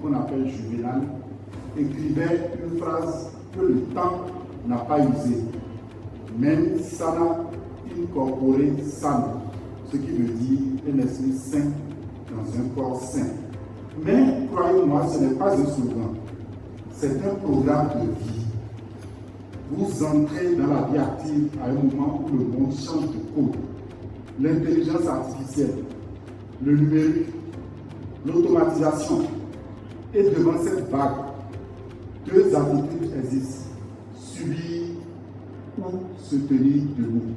qu'on appelle Juvénal, écrivait une phrase que le temps n'a pas usée. Men sana incorpore sano, ce qui veut dire un esprit saint dans un corps saint. Mais croyez-moi, ce n'est pas un slogan, c'est un programme de vie. Vous entrez dans la vie active à un moment où le monde change de code. L'intelligence artificielle, le numérique, l'automatisation. Et devant cette vague, deux attitudes existent. Subir ou se tenir debout.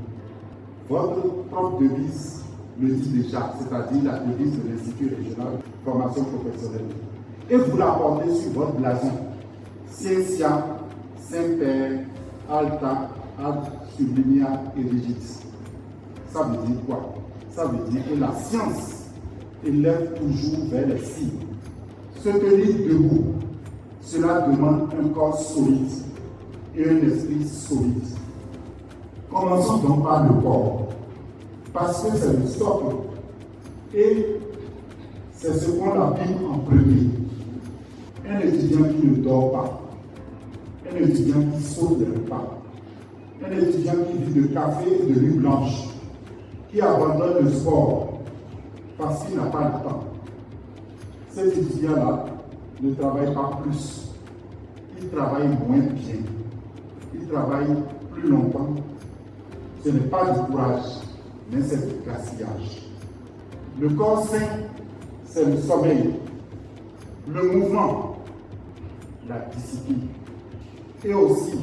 Votre propre devise le dit déjà, c'est-à-dire la devise de l'Institut régional de formation professionnelle. Et vous la portez sur votre blason. Scientia, Saint-Père, Alta, Ad Sublinia Erigit. Ça veut dire quoi? Ça veut dire que la science élève toujours vers les cibles. Se tenir debout, cela demande un corps solide et un esprit solide. Commençons donc par le corps, parce que c'est le socle et c'est ce qu'on abîme en premier. Un étudiant qui ne dort pas, un étudiant qui saute des repas, un étudiant qui vit de café et de nuit blanche, qui abandonne le sport parce qu'il n'a pas le temps. Cet étudiant-là ne travaille pas plus, il travaille moins bien, il travaille plus longtemps. Ce n'est pas du courage, mais c'est du gaspillage. Le corps sain, c'est le sommeil, le mouvement, la discipline et aussi,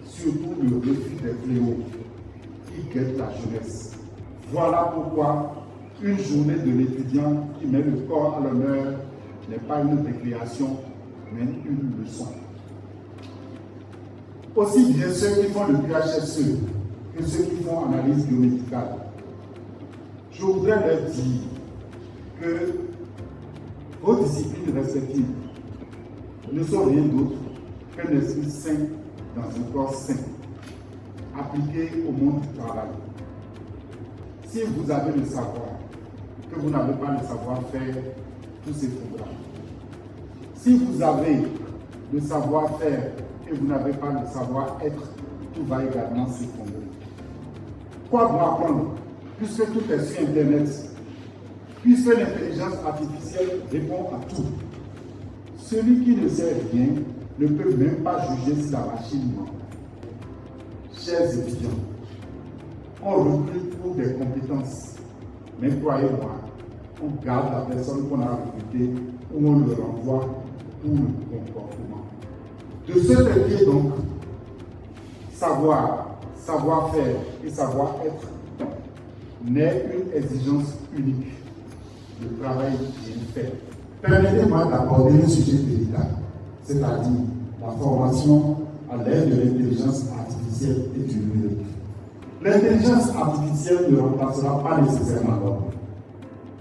surtout, le refus des fléaux qui guettent la jeunesse. Voilà pourquoi une journée de l'étudiant qui met le corps à l'honneur n'est pas une récréation, mais une leçon. Aussi bien ceux qui font le QHSE que ceux qui font analyse biomédicale. Je voudrais leur dire que vos disciplines respectives ne sont rien d'autre qu'un esprit sain dans un corps sain, appliqué au monde du travail. Si vous avez le savoir, que vous n'avez pas le savoir-faire, tout s'effondra. Si vous avez le savoir-faire et vous n'avez pas le savoir-être, tout va également s'effondrer. Quoi vous apprendre, puisque tout est sur Internet, puisque l'intelligence artificielle répond à tout. Celui qui ne sait rien ne peut même pas juger si la machine ment. Chers étudiants, on recrute pour des compétences, mais croyez-moi, on garde la personne qu'on a recrutée ou on le renvoie pour le comportement. De ce fait donc, savoir, savoir-faire et savoir-être n'est une exigence unique. Le travail bien fait. Permettez-moi d'aborder un sujet délicat, c'est-à-dire la formation à l'aide de l'intelligence artificielle et du numérique. L'intelligence artificielle ne remplacera pas nécessairement l'homme.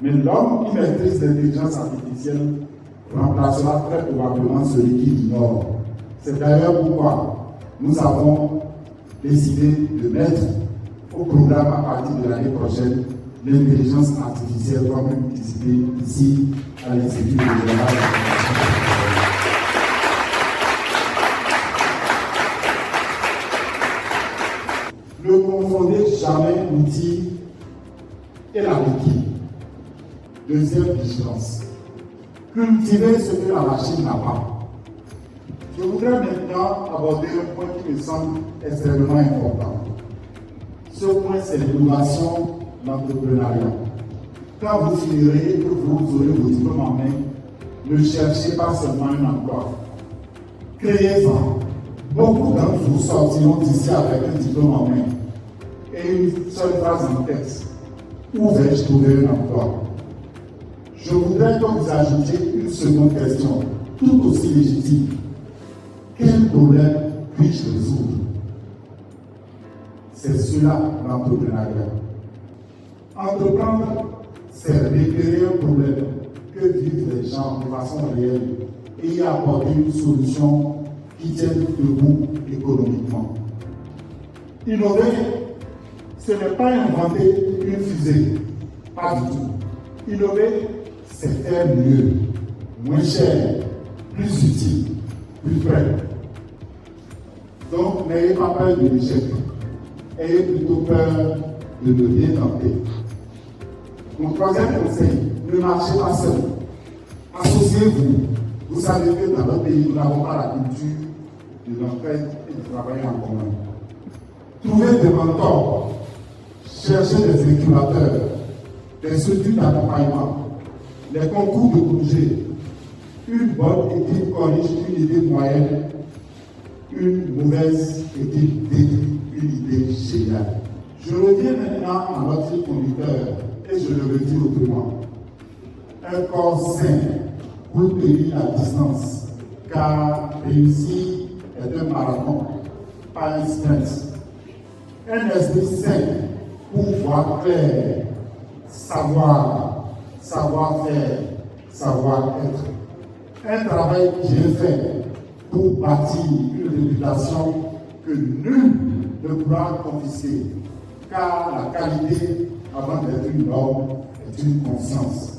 Mais l'homme qui maîtrise l'intelligence artificielle remplacera très probablement celui qui l'ignore. C'est d'ailleurs pourquoi nous avons décidé de mettre au programme à partir de l'année prochaine l'intelligence artificielle comme une discipline ici à l'Institut régional de formation professionnelle. Ne confondez jamais l'outil et la béquille. Deuxième vigilance. Cultivez ce que la machine n'a pas. Je voudrais maintenant aborder un point qui me semble extrêmement important. Ce point, c'est l'innovation, l'entrepreneuriat. Quand vous finirez, que vous aurez vos diplômes en main, ne cherchez pas seulement un emploi. Créez-en. Beaucoup d'entre vous sortiront d'ici avec un diplôme en main et une seule phrase en tête. Où vais-je trouver un emploi? Je voudrais que vous ajoutiez une seconde question, tout aussi légitime. Quel problème puis-je résoudre? C'est cela l'entrepreneuriat. Entreprendre, c'est repérer un problème que vivent les gens de façon réelle et y apporter une solution qui tienne debout économiquement. Innover, ce n'est pas inventer une fusée, pas du tout. Innover, c'est faire mieux. moins cher, plus utile, plus près. Donc, n'ayez pas peur de l'échec. Ayez plutôt peur de ne rien tenter. Mon troisième conseil, ne marchez pas seul. Associez-vous. Vous savez que dans notre pays, nous n'avons pas la culture de l'entraide et de travailler en commun. Trouvez des mentors. Cherchez des incubateurs, des structures d'accompagnement, les concours de projet. Une bonne équipe corrige une idée moyenne, une mauvaise équipe détruit une idée géniale. Je reviens maintenant à notre fil conducteur et je le redis autrement. Un corps sain pour tenir la distance, car réussir est un marathon, pas un sprint. Un esprit sain pour voir clair, savoir, savoir-faire, savoir-être. Un travail bien fait pour bâtir une réputation que nul ne pourra confisquer, car la qualité, avant d'être une norme, est une conscience.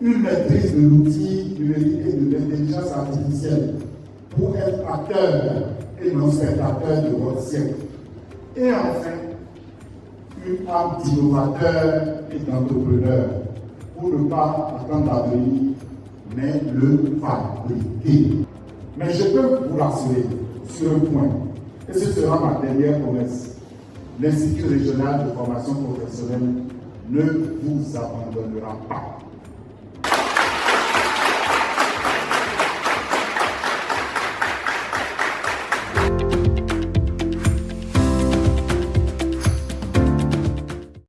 Une maîtrise de l'outil numérique et de l'intelligence artificielle pour être acteur et non spectateur de votre siècle. Et enfin, une âme d'innovateur et d'entrepreneur pour ne pas attendre l'avenir, mais le fabriquer. Mais je peux vous rassurer sur un point, et ce sera ma dernière promesse. L'Institut régional de formation professionnelle ne vous abandonnera pas.